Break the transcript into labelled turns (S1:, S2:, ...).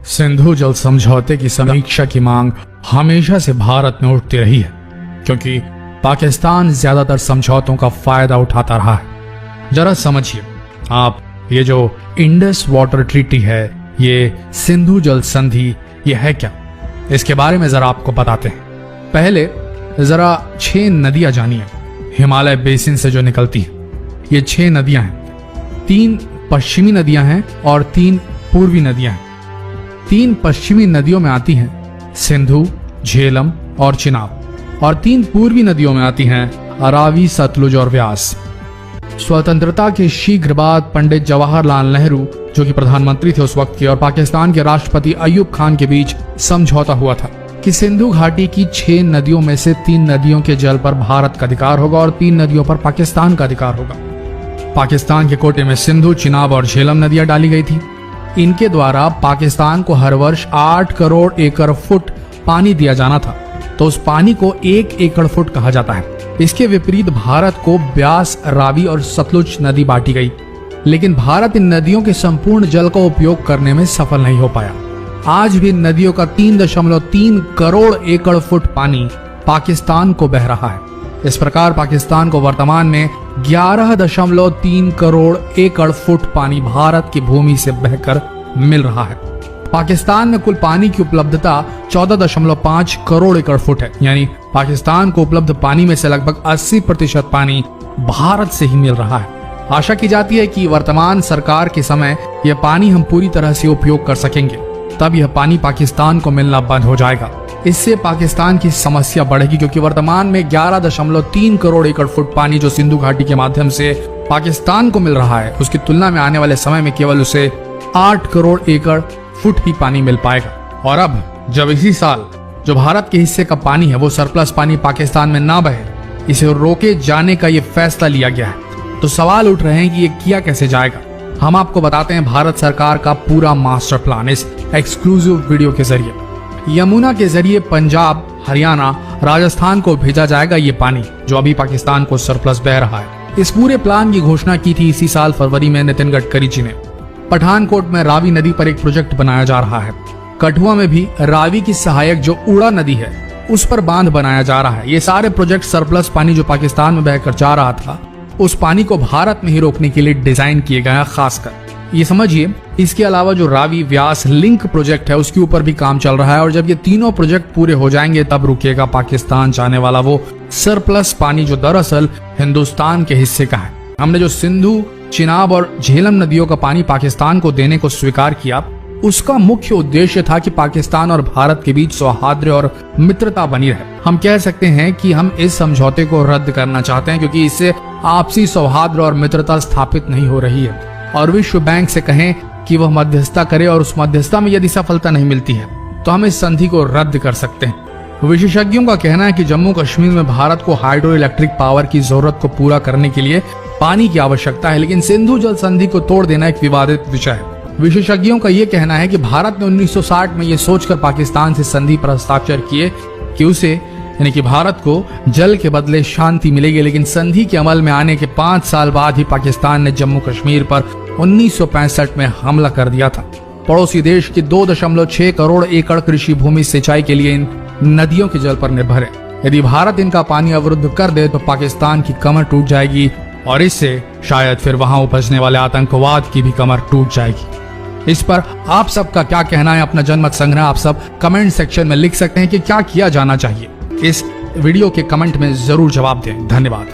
S1: सिंधु जल समझौते की समीक्षा की मांग हमेशा से भारत में उठती रही है, क्योंकि पाकिस्तान ज्यादातर समझौतों का फायदा उठाता रहा है। जरा समझिए आप, ये जो इंडस वाटर ट्रीटी है, ये सिंधु जल संधि, ये है क्या? इसके बारे में जरा आपको बताते हैं। पहले जरा 6 नदियां जानिए हिमालय बेसिन से जो निकलती हैं। ये 6 नदियां हैं। 3 पश्चिमी नदियां हैं और 3 पूर्वी नदियां हैं। 3 पश्चिमी नदियों में आती हैं सिंधु, झेलम और चिनाब, और 3 पूर्वी नदियों में आती हैं अरावी, सतलुज और व्यास। स्वतंत्रता के शीघ्र बाद पंडित जवाहरलाल नेहरू, जो कि प्रधानमंत्री थे उस वक्त के, और पाकिस्तान के राष्ट्रपति अयूब खान के बीच समझौता हुआ था कि सिंधु घाटी की 6 नदियों में से 3 नदियों के जल पर भारत का अधिकार होगा और 3 नदियों पर पाकिस्तान का अधिकार होगा। पाकिस्तान के कोटे में सिंधु, चिनाब और झेलम नदियां डाली गई थी। इनके द्वारा पाकिस्तान को हर वर्ष 8 करोड़ एकड़ फुट पानी दिया जाना था, तो उस पानी को 1 एकड़ फुट कहा जाता है। इसके विपरीत भारत को ब्यास, रावी और सतलुज नदी बांटी गई, लेकिन भारत इन नदियों के संपूर्ण जल का उपयोग करने में सफल नहीं हो पाया। आज भी नदियों का 3.3 करोड़ एकड़ फुट पानी पाकिस्तान को बह रहा है। इस प्रकार पाकिस्तान को वर्तमान में 11.3 करोड़ एकड़ फुट पानी भारत की भूमि से बहकर मिल रहा है। पाकिस्तान में कुल पानी की उपलब्धता 14.5 करोड़ एकड़ फुट है, यानी पाकिस्तान को उपलब्ध पानी में से लगभग 80% पानी भारत से ही मिल रहा है। आशा की जाती है कि वर्तमान सरकार के समय यह पानी हम पूरी तरह से उपयोग कर सकेंगे, तब यह पानी पाकिस्तान को मिलना बंद हो जाएगा। इससे पाकिस्तान की समस्या बढ़ेगी, क्योंकि वर्तमान में 11.3 करोड़ एकड़ फुट पानी जो सिंधु घाटी के माध्यम से पाकिस्तान को मिल रहा है, उसकी तुलना में आने वाले समय में केवल उसे 8 करोड़ एकड़ फुट ही पानी मिल पाएगा। और अब जब इसी साल जो भारत के हिस्से का पानी है, वो सरप्लस पानी पाकिस्तान में ना बहे, इसे रोके जाने का ये फैसला लिया गया है, तो सवाल उठ रहे हैं कि ये किया कैसे जाएगा। हम आपको बताते हैं भारत सरकार का पूरा मास्टर प्लान इस एक्सक्लूसिव वीडियो के जरिए। यमुना के जरिए पंजाब, हरियाणा, राजस्थान को भेजा जाएगा ये पानी जो अभी पाकिस्तान को सरप्लस बह रहा है। इस पूरे प्लान की घोषणा की थी इसी साल फरवरी में नितिन गडकरी जी ने। पठानकोट में रावी नदी पर एक प्रोजेक्ट बनाया जा रहा है। कठुआ में भी रावी की सहायक जो उड़ा नदी है, उस पर बांध बनाया जा रहा है। ये सारे प्रोजेक्ट सरप्लस पानी जो पाकिस्तान में बहकर जा रहा था, उस पानी को भारत में ही रोकने के लिए डिजाइन किए गए हैं खासकर। ये समझिए, इसके अलावा जो रावी व्यास लिंक प्रोजेक्ट है, उसके ऊपर भी काम चल रहा है, और जब ये तीनों प्रोजेक्ट पूरे हो जाएंगे तब रुकेगा पाकिस्तान जाने वाला वो सरप्लस पानी जो दरअसल हिंदुस्तान के हिस्से का है। हमने जो सिंधु, चिनाब और झेलम नदियों का पानी पाकिस्तान को देने को स्वीकार किया, उसका मुख्य उद्देश्य था कि पाकिस्तान और भारत के बीच सौहार्द और मित्रता बनी रहे। हम कह सकते हैं कि हम इस समझौते को रद्द करना चाहते हैं, क्योंकि इससे आपसी सौहार्द और मित्रता स्थापित नहीं हो रही है। और विश्व बैंक से कहें कि वह मध्यस्थता करे, और उस मध्यस्थता में यदि सफलता नहीं मिलती है तो हम इस संधि को रद्द कर सकते हैं। विशेषज्ञों का कहना है कि जम्मू कश्मीर में भारत को हाइड्रो इलेक्ट्रिक पावर की जरूरत को पूरा करने के लिए पानी की आवश्यकता है, लेकिन सिंधु जल संधि को तोड़ देना एक विवादित विषय है। विशेषज्ञों का यह कहना है कि भारत ने 1960 में यह सोचकर पाकिस्तान से संधि पर हस्ताक्षर किए कि उसे, यानी कि भारत को, जल के बदले शांति मिलेगी, लेकिन संधि के अमल में आने के 5 साल बाद ही पाकिस्तान ने जम्मू कश्मीर पर 1965 में हमला कर दिया था। पड़ोसी देश की 2.6 करोड़ एकड़ कृषि भूमि सिंचाई के लिए इन नदियों के जल पर निर्भर है। यदि भारत इनका पानी अवरुद्ध कर दे तो पाकिस्तान की कमर टूट जाएगी, और इससे शायद फिर वहां उपजने वाले आतंकवाद की भी कमर टूट जाएगी। इस पर आप सबका क्या कहना है? अपना जनमत संग्रह आप सब कमेंट सेक्शन में लिख सकते हैं कि क्या किया जाना चाहिए। इस वीडियो के कमेंट में जरूर जवाब दें। धन्यवाद।